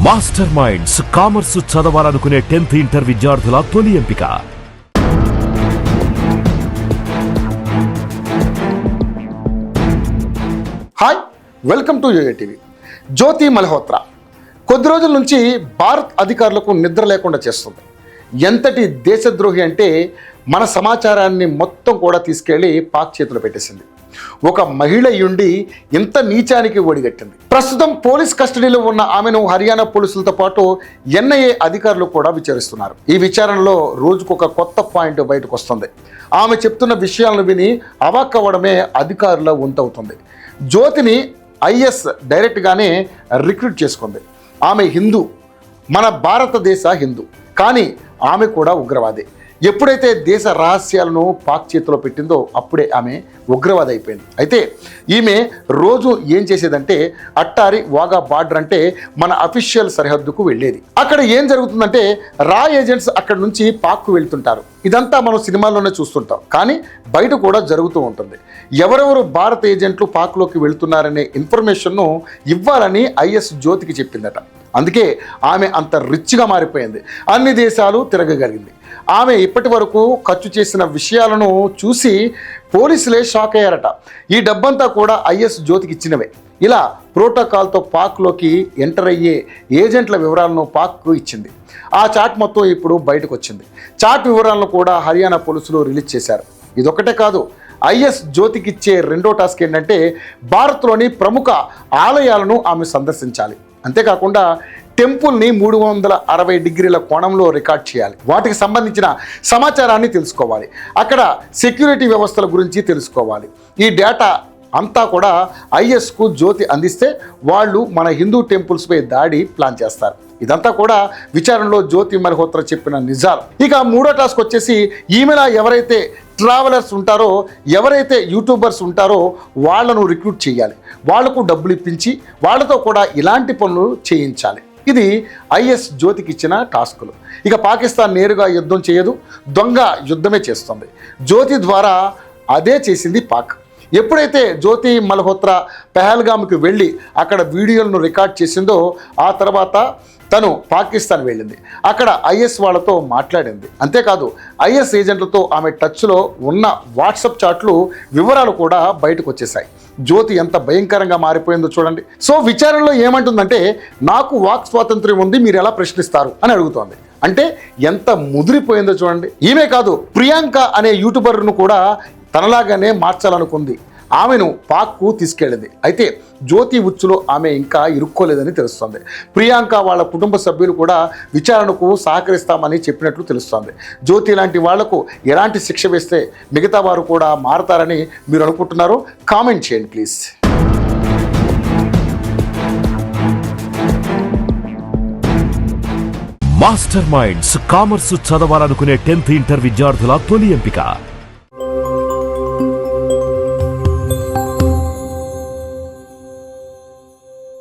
Master minds commerce చదవాలనుకునే 10th inter విద్యార్థుల తొలి ఎంపిక. Hi, welcome to yoyo TV. Jyoti Malhotra కొద్ది రోజుల నుంచి భారత్ అధికారులకు నిద్ర లేకుండా చేస్తుంది. ఎంతటి దేశద్రోహి అంటే మన సమాచారాన్ని మొత్తం కూడా తీసుకెళ్లి పాక్ చేతిలో పెట్టేసింది. ఒక మహిళ యుండి ఇంత నీచానికి ఒడిగట్టింది. ప్రస్తుతం పోలీస్ కస్టడీలో ఉన్న ఆమెను హర్యానా పోలీసులతో పాటు ఎన్ఐఏ అధికారులు కూడా విచారిస్తున్నారు. ఈ విచారణలో రోజుకొక కొత్త పాయింట్ బయటకు వస్తుంది. ఆమె చెప్తున్న విషయాలను విని అవాక్కవ్వడమే అధికారుల వంతవుతుంది. జ్యోతిని ఐఎస్ డైరెక్ట్గానే రిక్రూట్ చేసుకుంది. ఆమె హిందూ, మన భారతదేశ హిందూ, కానీ ఆమె కూడా ఉగ్రవాది. ఎప్పుడైతే దేశ రహస్యాలను పాక్ చేతిలో పెట్టిందో అప్పుడే ఆమె ఉగ్రవాది అయిపోయింది. అయితే ఈమె రోజు ఏం చేసేదంటే అట్టారి వాగా బార్డర్ అంటే మన అఫీషియల్ సరిహద్దుకు వెళ్ళేది. అక్కడ ఏం జరుగుతుందంటే రా ఏజెంట్స్ అక్కడ నుంచి పాక్కు వెళ్తుంటారు. ఇదంతా మనం సినిమాల్లోనే చూస్తుంటాం, కానీ బయట కూడా జరుగుతూ ఉంటుంది. ఎవరెవరు భారత ఏజెంట్లు పాక్లోకి వెళ్తున్నారనే ఇన్ఫర్మేషన్ను ఇవ్వాలని ఐఎస్ జ్యోతికి చెప్పిందట. అందుకే ఆమె అంత రిచ్గా మారిపోయింది. అన్ని దేశాలు తిరగగలిగింది. ఆమె ఇప్పటి వరకు ఖర్చు చేసిన విషయాలను చూసి పోలీసులే షాక్ అయ్యారట. ఈ డబ్బంతా కూడా ఐఎస్ జ్యోతికి ఇచ్చినవే. ఇలా ప్రోటోకాల్తో పాక్లోకి ఎంటర్ అయ్యే ఏజెంట్ల వివరాలను పాక్ ఇచ్చింది. ఆ చాట్ మొత్తం ఇప్పుడు బయటకు వచ్చింది. చాట్ వివరాలను కూడా హర్యానా పోలీసులు రిలీజ్ చేశారు. ఇదొక్కటే కాదు, ఐఎస్ జ్యోతికి ఇచ్చే రెండో టాస్క్ ఏంటంటే భారత్లోని ప్రముఖ ఆలయాలను ఆమె సందర్శించాలి. అంతేకాకుండా టెంపుల్ని 360 డిగ్రీల కోణంలో రికార్డ్ చేయాలి. వాటికి సంబంధించిన సమాచారాన్ని తెలుసుకోవాలి. అక్కడ సెక్యూరిటీ వ్యవస్థల గురించి తెలుసుకోవాలి. ఈ డేటా అంతా కూడా ఐఎస్కు జ్యోతి అందిస్తే వాళ్ళు మన హిందూ టెంపుల్స్పై దాడి ప్లాన్ చేస్తారు. ఇదంతా కూడా విచారణలో జ్యోతి మల్హోత్రా చెప్పిన నిజాలు. ఇక మూడో టాస్క్ వచ్చేసి ఈమెలా ఎవరైతే ట్రావెలర్స్ ఉంటారో, ఎవరైతే యూట్యూబర్స్ ఉంటారో వాళ్ళను రిక్రూట్ చేయాలి. వాళ్లకు డబ్బులు ఇప్పించి వాళ్ళతో కూడా ఇలాంటి పనులు చేయించాలి. ఇది ఐఎస్ జ్యోతికి ఇచ్చిన టాస్కులు. ఇక పాకిస్తాన్ నేరుగా యుద్ధం చేయదు, దొంగ యుద్ధమే చేస్తుంది. జ్యోతి ద్వారా అదే చేసింది పాక్. ఎప్పుడైతే జ్యోతి మల్హోత్రా పెహల్గామ్కి వెళ్ళి అక్కడ వీడియోలను రికార్డ్ చేసిందో ఆ తర్వాత తను పాకిస్తాన్ వెళ్ళింది. అక్కడ ఐఎస్ వాళ్ళతో మాట్లాడింది. అంతేకాదు ఐఎస్ ఏజెంట్లతో ఆమె టచ్లో ఉన్న వాట్సాప్ చాట్లు వివరాలు కూడా బయటకు వచ్చేసాయి. జ్యోతి ఎంత భయంకరంగా మారిపోయిందో చూడండి. సో విచారణలో ఏమంటుందంటే నాకు వాక్ స్వాతంత్ర్యం ఉంది, మీరు ఎలా ప్రశ్నిస్తారు అని అడుగుతోంది. అంటే ఎంత ముదిరిపోయిందో చూడండి. ఈమె కాదు, ప్రియాంక అనే యూట్యూబర్ను కూడా తనలాగానే మార్చాలనుకుంది. ఆమెను పాక్కు తీసుకెళ్ళింది. అయితే జ్యోతి ఉచ్చులో ఆమె ఇంకా ఇరుక్కోలేదని తెలుస్తోంది. ప్రియాంక వాళ్ళ కుటుంబ సభ్యులు కూడా విచారణకు సహకరిస్తామని చెప్పినట్లు తెలుస్తోంది. జ్యోతి లాంటి వాళ్లకు ఎలాంటి శిక్ష వేస్తే మిగతా వారు కూడా మారతారని మీరు అనుకుంటున్నారో కామెంట్ చేయండి ప్లీజ్. మాస్టర్ మైండ్స్ కామర్స్ చదవాలనుకునే 10th ఇంటర్ విద్యార్థుల తొలి ఎంపిక.